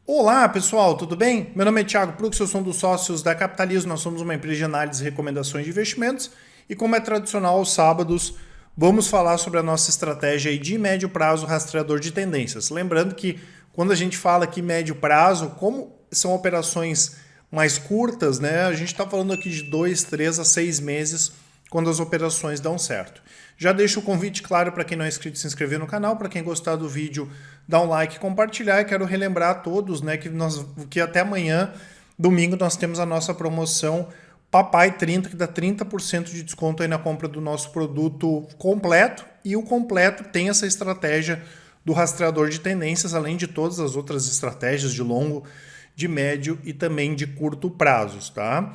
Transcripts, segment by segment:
Olá pessoal, tudo bem? Meu nome é Thiago Prux, eu sou um dos sócios da Capitalismo, nós somos uma empresa de análise e recomendações de investimentos e como é tradicional aos sábados, vamos falar sobre a nossa estratégia aí de médio prazo rastreador de tendências. Lembrando que quando a gente fala aqui médio prazo, como são operações mais curtas, né? A gente está falando aqui de 2, 3 a 6 meses quando as operações dão certo. Já deixo o convite claro para quem não é inscrito se inscrever no canal, para quem gostar do vídeo, dá um like e compartilhar. E quero relembrar a todos, né, que até amanhã, domingo, nós temos a nossa promoção Papai 30, que dá 30% de desconto aí na compra do nosso produto completo. E o completo tem essa estratégia do rastreador de tendências, além de todas as outras estratégias de longo, de médio e também de curto prazos, tá?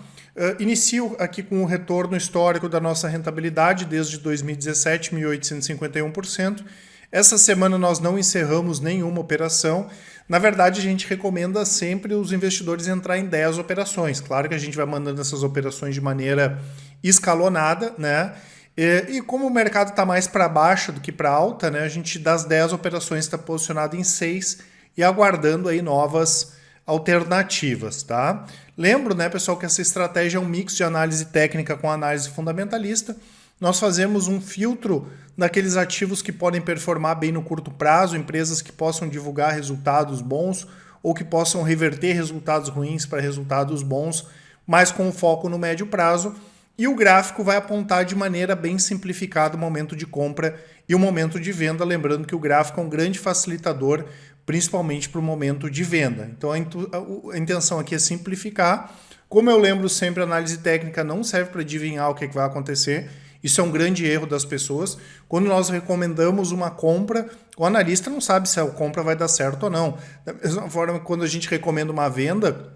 Inicio aqui com o retorno histórico da nossa rentabilidade desde 2017, 1.851%. Essa semana nós não encerramos nenhuma operação. Na verdade, a gente recomenda sempre os investidores entrar em 10 operações. Claro que a gente vai mandando essas operações de maneira escalonada, né? E como o mercado está mais para baixo do que para alta, né? A gente das 10 operações está posicionado em 6 e aguardando aí novas alternativas, tá? Lembro, né, pessoal, que essa estratégia é um mix de análise técnica com análise fundamentalista. Nós fazemos um filtro daqueles ativos que podem performar bem no curto prazo, empresas que possam divulgar resultados bons ou que possam reverter resultados ruins para resultados bons, mas com foco no médio prazo. E o gráfico vai apontar de maneira bem simplificada o momento de compra e o momento de venda, lembrando que o gráfico é um grande facilitador, principalmente para o momento de venda. Então a intenção aqui é simplificar. Como eu lembro sempre, a análise técnica não serve para adivinhar o que vai acontecer. Isso é um grande erro das pessoas. Quando nós recomendamos uma compra, o analista não sabe se a compra vai dar certo ou não. Da mesma forma, quando a gente recomenda uma venda,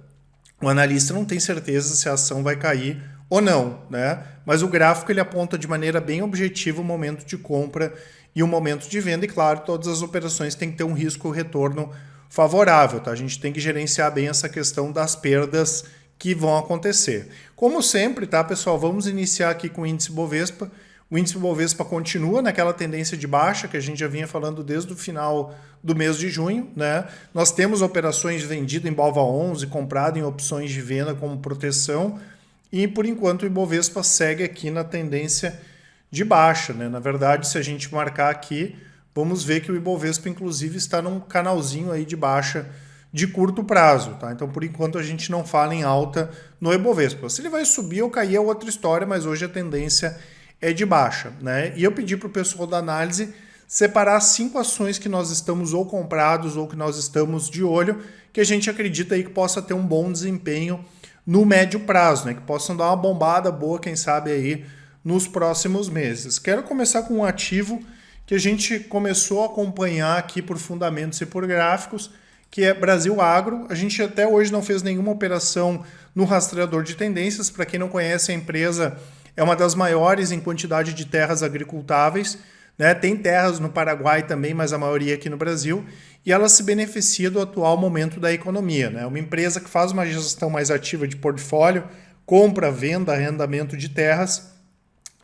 o analista não tem certeza se a ação vai cair ou não, né? Mas o gráfico ele aponta de maneira bem objetiva o momento de compra e o momento de venda. E claro, todas as operações têm que ter um risco-retorno favorável, tá? A gente tem que gerenciar bem essa questão das perdas que vão acontecer. Como sempre, tá, pessoal? Vamos iniciar aqui com o índice Bovespa. O índice Bovespa continua naquela tendência de baixa que a gente já vinha falando desde o final do mês de junho, né? Nós temos operações vendidas em Balva 11, comprado em opções de venda como proteção, e por enquanto o Ibovespa segue aqui na tendência de baixa, né? Na verdade, se a gente marcar aqui, vamos ver que o Ibovespa inclusive está num canalzinho aí de baixa de curto prazo, tá? Então, por enquanto, a gente não fala em alta no Ibovespa. Se ele vai subir ou cair é outra história, mas hoje a tendência é de baixa, né? E eu pedi para o pessoal da análise separar 5 ações que nós estamos ou comprados ou que nós estamos de olho, que a gente acredita aí que possa ter um bom desempenho no médio prazo, né? Que possam dar uma bombada boa, quem sabe aí nos próximos meses. Quero começar com um ativo que a gente começou a acompanhar aqui por fundamentos e por gráficos, que é Brasil Agro. A gente até hoje não fez nenhuma operação no rastreador de tendências. Para quem não conhece, a empresa é uma das maiores em quantidade de terras agricultáveis, né? Tem terras no Paraguai também, mas a maioria aqui no Brasil. E ela se beneficia do atual momento da economia, né? Uma empresa que faz uma gestão mais ativa de portfólio, compra, venda, arrendamento de terras.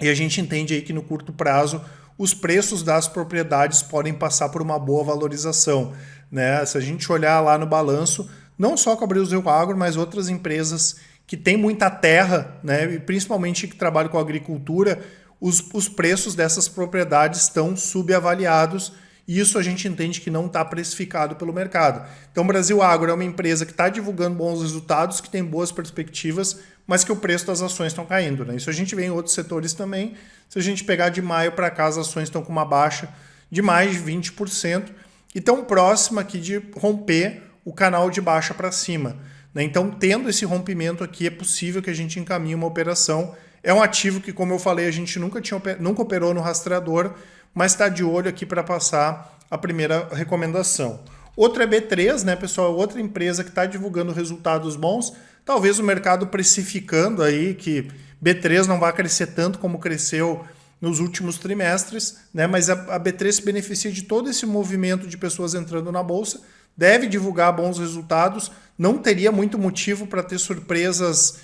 E a gente entende aí que no curto prazo os preços das propriedades podem passar por uma boa valorização, né? Se a gente olhar lá no balanço, não só com a Brasil Agro, mas outras empresas que têm muita terra, né? E principalmente que trabalham com agricultura, os preços dessas propriedades estão subavaliados e isso a gente entende que não está precificado pelo mercado. Então, Brasil Agro é uma empresa que está divulgando bons resultados, que tem boas perspectivas, mas que o preço das ações estão caindo, né? Isso a gente vê em outros setores também. Se a gente pegar de maio para cá, as ações estão com uma baixa de mais de 20% e estão próxima aqui de romper o canal de baixa para cima, né? Então, tendo esse rompimento aqui, é possível que a gente encaminhe uma operação. É um ativo que, como eu falei, a gente nunca operou no rastreador, mas está de olho aqui para passar a primeira recomendação. Outra é B3, né, pessoal? Outra empresa que está divulgando resultados bons. Talvez o mercado precificando aí que B3 não vai crescer tanto como cresceu nos últimos trimestres, né? Mas a B3 se beneficia de todo esse movimento de pessoas entrando na bolsa, deve divulgar bons resultados, não teria muito motivo para ter surpresas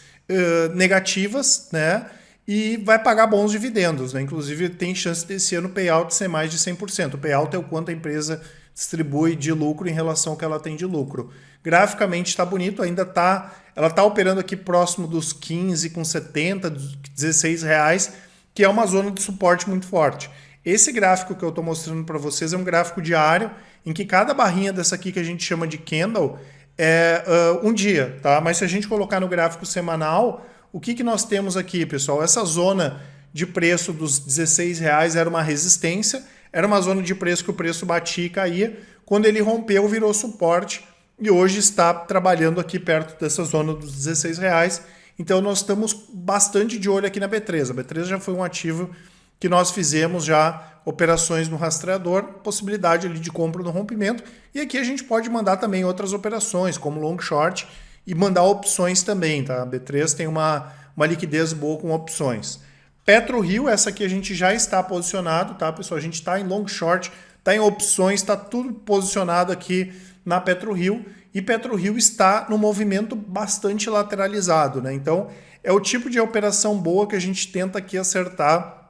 negativas, né? E vai pagar bons dividendos, né? Inclusive tem chance desse ano o payout ser mais de 100%. O payout é o quanto a empresa distribui de lucro em relação ao que ela tem de lucro. graficamente está bonito, ela está operando aqui próximo dos 15,70, dos 16 reais, que é uma zona de suporte muito forte. Esse gráfico que eu estou mostrando para vocês é um gráfico diário, em que cada barrinha dessa aqui que a gente chama de candle é um dia, tá? Mas se a gente colocar no gráfico semanal, o que nós temos aqui, pessoal? Essa zona de preço dos 16 reais era uma resistência, era uma zona de preço que o preço batia e caía. Quando ele rompeu, virou suporte e hoje está trabalhando aqui perto dessa zona dos 16 reais. Então nós estamos bastante de olho aqui na B3. A B3 já foi um ativo que nós fizemos já operações no rastreador, possibilidade ali de compra no rompimento. E aqui a gente pode mandar também outras operações, como long short, e mandar opções também, tá? A B3 tem uma liquidez boa com opções. PetroRio, essa aqui a gente já está posicionado, tá, pessoal? A gente está em long short, está em opções, está tudo posicionado aqui na PetroRio. E PetroRio está no movimento bastante lateralizado, né? Então, é o tipo de operação boa que a gente tenta aqui acertar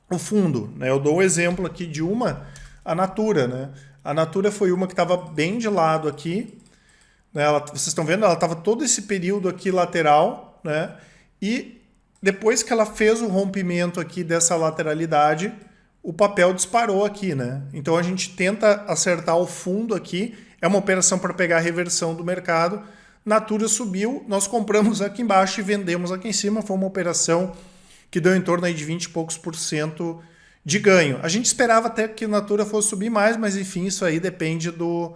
o fundo, né? Eu dou o exemplo aqui de a Natura, né? A Natura foi uma que estava bem de lado aqui, né? Vocês estão vendo? Ela estava todo esse período aqui lateral, né? E depois que ela fez o rompimento aqui dessa lateralidade, o papel disparou aqui, né? Então a gente tenta acertar o fundo aqui, é uma operação para pegar a reversão do mercado. Natura subiu, nós compramos aqui embaixo e vendemos aqui em cima, foi uma operação que deu em torno aí de 20 e poucos % de ganho. A gente esperava até que a Natura fosse subir mais, mas enfim, isso aí depende do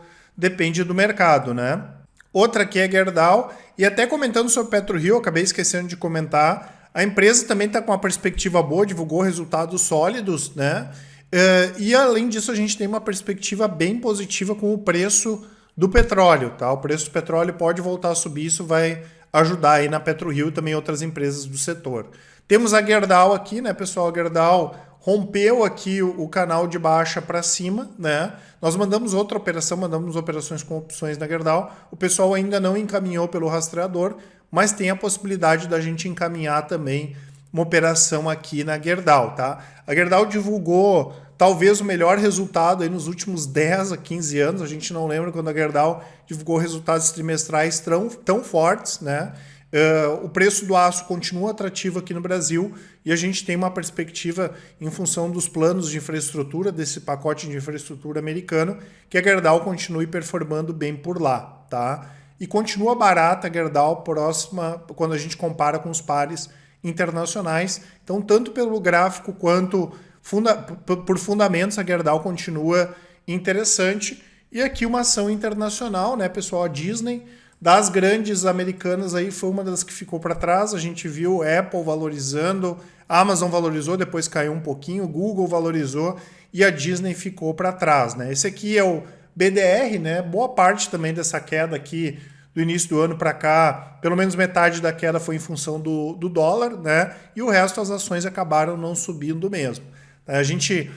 mercado, né? Outra aqui é Gerdau, e até comentando sobre PetroRio, acabei esquecendo de comentar, a empresa também está com uma perspectiva boa, divulgou resultados sólidos, né? E além disso, a gente tem uma perspectiva bem positiva com o preço do petróleo, tá? O preço do petróleo pode voltar a subir, isso vai ajudar aí na PetroRio e também outras empresas do setor. Temos a Gerdau aqui, né, pessoal? A Gerdau rompeu aqui o canal de baixa para cima, né? Nós mandamos outra operação, mandamos operações com opções na Gerdau. O pessoal ainda não encaminhou pelo rastreador, mas tem a possibilidade da gente encaminhar também uma operação aqui na Gerdau, tá? A Gerdau divulgou talvez o melhor resultado aí nos últimos 10 a 15 anos. A gente não lembra quando a Gerdau divulgou resultados trimestrais tão fortes, né? O preço do aço continua atrativo aqui no Brasil e a gente tem uma perspectiva em função dos planos de infraestrutura, desse pacote de infraestrutura americano, que a Gerdau continue performando bem por lá, tá? E continua barata a Gerdau próxima quando a gente compara com os pares internacionais. Então, tanto pelo gráfico quanto por fundamentos, a Gerdau continua interessante. E aqui uma ação internacional, né, pessoal? A Disney, das grandes americanas aí, foi uma das que ficou para trás. A gente viu Apple valorizando, a Amazon valorizou, depois caiu um pouquinho, Google valorizou e a Disney ficou para trás, né? Esse aqui é o BDR, né? Boa parte também dessa queda aqui do início do ano para cá, pelo menos metade da queda foi em função do dólar, né? E o resto as ações acabaram não subindo mesmo. A gente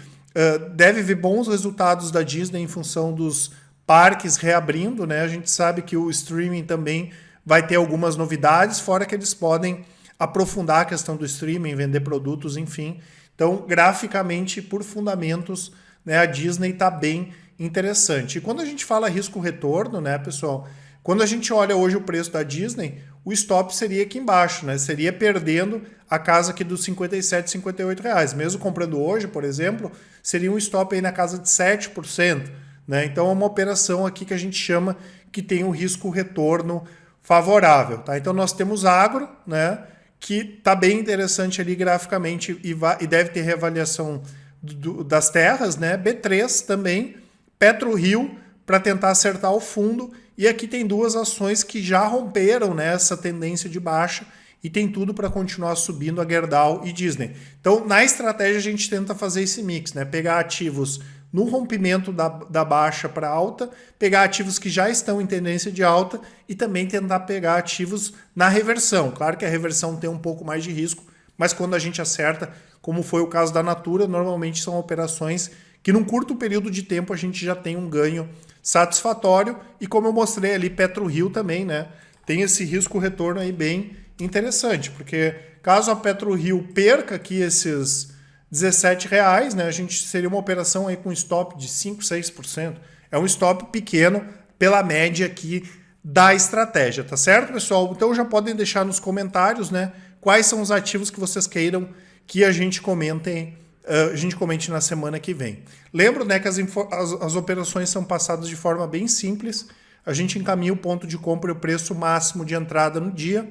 deve ver bons resultados da Disney em função dos parques reabrindo, né? A gente sabe que o streaming também vai ter algumas novidades, fora que eles podem aprofundar a questão do streaming, vender produtos, enfim. Então, graficamente, por fundamentos, né, a Disney está bem interessante. E quando a gente fala risco-retorno, né, pessoal, quando a gente olha hoje o preço da Disney, o stop seria aqui embaixo, né? Seria perdendo a casa aqui dos 57, 58 reais. Mesmo comprando hoje, por exemplo, seria um stop aí na casa de 7%. Né? Então é uma operação aqui que a gente chama que tem um risco-retorno favorável. Tá? Então nós temos agro, né, que está bem interessante ali graficamente e deve ter reavaliação das terras, né? B3 também, PetroRio para tentar acertar o fundo, e aqui tem duas ações que já romperam, né, essa tendência de baixa e tem tudo para continuar subindo, a Gerdau e Disney. Então na estratégia a gente tenta fazer esse mix, né? Pegar ativos no rompimento da baixa para alta, pegar ativos que já estão em tendência de alta e também tentar pegar ativos na reversão. Claro que a reversão tem um pouco mais de risco, mas quando a gente acerta, como foi o caso da Natura, normalmente são operações que num curto período de tempo a gente já tem um ganho satisfatório e como eu mostrei ali, PetroRio também, né? Tem esse risco-retorno aí bem interessante, porque caso a PetroRio perca aqui esses R$17, né, a gente seria uma operação aí com stop de 5, 6%. É um stop pequeno pela média aqui da estratégia, tá certo, pessoal? Então já podem deixar nos comentários, né, quais são os ativos que vocês queiram que a gente comente na semana que vem. Lembro, né, que as operações são passadas de forma bem simples. A gente encaminha o ponto de compra e o preço máximo de entrada no dia.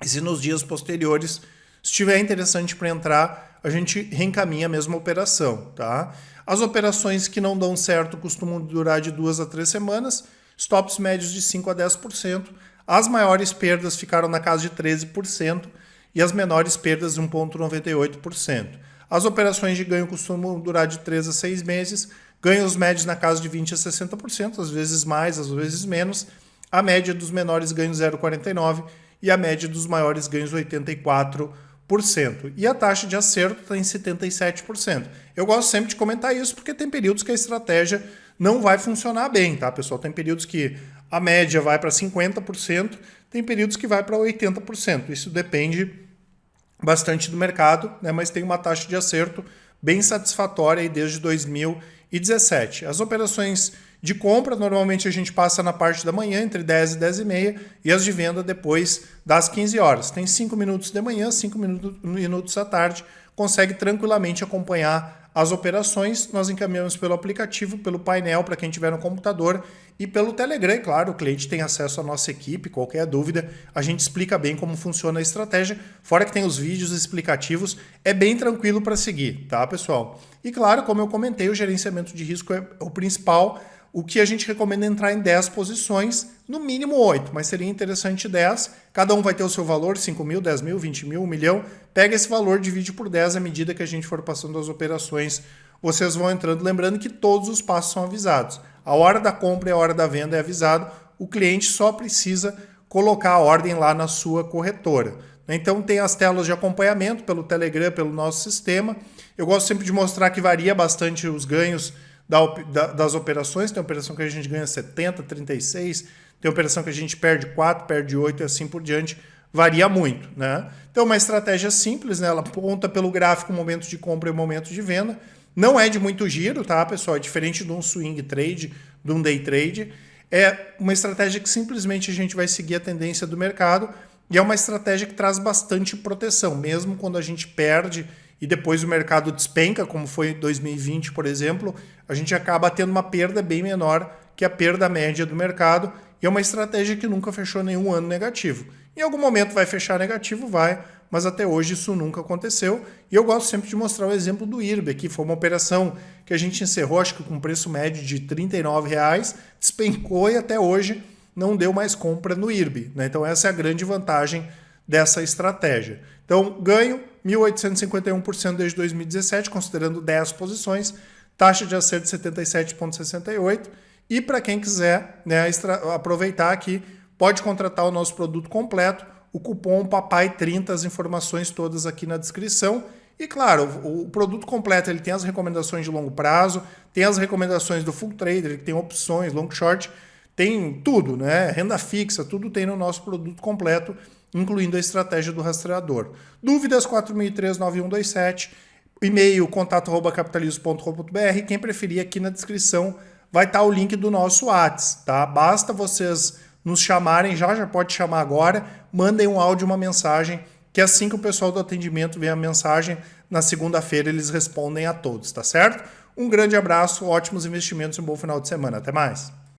E se nos dias posteriores estiver interessante para entrar, a gente reencaminha a mesma operação, tá? As operações que não dão certo costumam durar de 2 a 3 semanas, stops médios de 5 a 10%. As maiores perdas ficaram na casa de 13% e as menores perdas de 1,98%. As operações de ganho costumam durar de 3 a 6 meses, ganhos médios na casa de 20 a 60%, às vezes mais, às vezes menos. A média dos menores ganhos 0,49% e a média dos maiores ganhos 84%. E a taxa de acerto está em 77%. Eu gosto sempre de comentar isso porque tem períodos que a estratégia não vai funcionar bem, tá, pessoal? Tem períodos que a média vai para 50%, tem períodos que vai para 80%. Isso depende bastante do mercado, né? Mas tem uma taxa de acerto bem satisfatória aí desde 2017. As operações de compra, normalmente a gente passa na parte da manhã, entre 10 e 10 e meia, e as de venda depois das 15 horas. Tem 5 minutos de manhã, 5 minutos à tarde, consegue tranquilamente acompanhar as operações. Nós encaminhamos pelo aplicativo, pelo painel para quem tiver no computador e pelo Telegram. Claro, o cliente tem acesso à nossa equipe, qualquer dúvida, a gente explica bem como funciona a estratégia, fora que tem os vídeos explicativos, é bem tranquilo para seguir, tá, pessoal? E claro, como eu comentei, o gerenciamento de risco é o principal. O que a gente recomenda é entrar em 10 posições, no mínimo 8, mas seria interessante 10. Cada um vai ter o seu valor, 5 mil, 10 mil, 20 mil, 1 milhão. Pega esse valor, divide por 10 à medida que a gente for passando as operações. Vocês vão entrando, lembrando que todos os passos são avisados. A hora da compra e a hora da venda é avisado. O cliente só precisa colocar a ordem lá na sua corretora. Então tem as telas de acompanhamento pelo Telegram, pelo nosso sistema. Eu gosto sempre de mostrar que varia bastante os ganhos das operações. Tem operação que a gente ganha 70, 36, tem operação que a gente perde 4, perde 8 e assim por diante, varia muito, né? Então uma estratégia simples, né? Ela aponta pelo gráfico o momento de compra e o momento de venda, não é de muito giro, tá, pessoal? É diferente de um swing trade, de um day trade, é uma estratégia que simplesmente a gente vai seguir a tendência do mercado e é uma estratégia que traz bastante proteção, mesmo quando a gente perde e depois o mercado despenca, como foi em 2020, por exemplo, a gente acaba tendo uma perda bem menor que a perda média do mercado, e é uma estratégia que nunca fechou nenhum ano negativo. Em algum momento vai fechar negativo, vai, mas até hoje isso nunca aconteceu, e eu gosto sempre de mostrar o exemplo do IRB, aqui foi uma operação que a gente encerrou, acho que com preço médio de R$ 39,00, despencou e até hoje não deu mais compra no IRB, né? Então essa é a grande vantagem dessa estratégia. Então, ganho 1.851% desde 2017, considerando 10 posições, taxa de acerto de 77,68%. E para quem quiser, né, aproveitar aqui, pode contratar o nosso produto completo, o cupom PAPAI30, as informações todas aqui na descrição. E claro, o produto completo ele tem as recomendações de longo prazo, tem as recomendações do Full Trader, que tem opções, long short, tem tudo, né? Renda fixa, tudo tem no nosso produto completo, incluindo a estratégia do rastreador. Dúvidas 4003-9127, e-mail contato@capitalismo.com.br. Quem preferir, aqui na descrição vai estar o link do nosso WhatsApp, tá? Basta vocês nos chamarem, já pode chamar agora, mandem um áudio, uma mensagem, que assim que o pessoal do atendimento vê a mensagem, na segunda-feira eles respondem a todos, tá certo? Um grande abraço, ótimos investimentos e um bom final de semana. Até mais!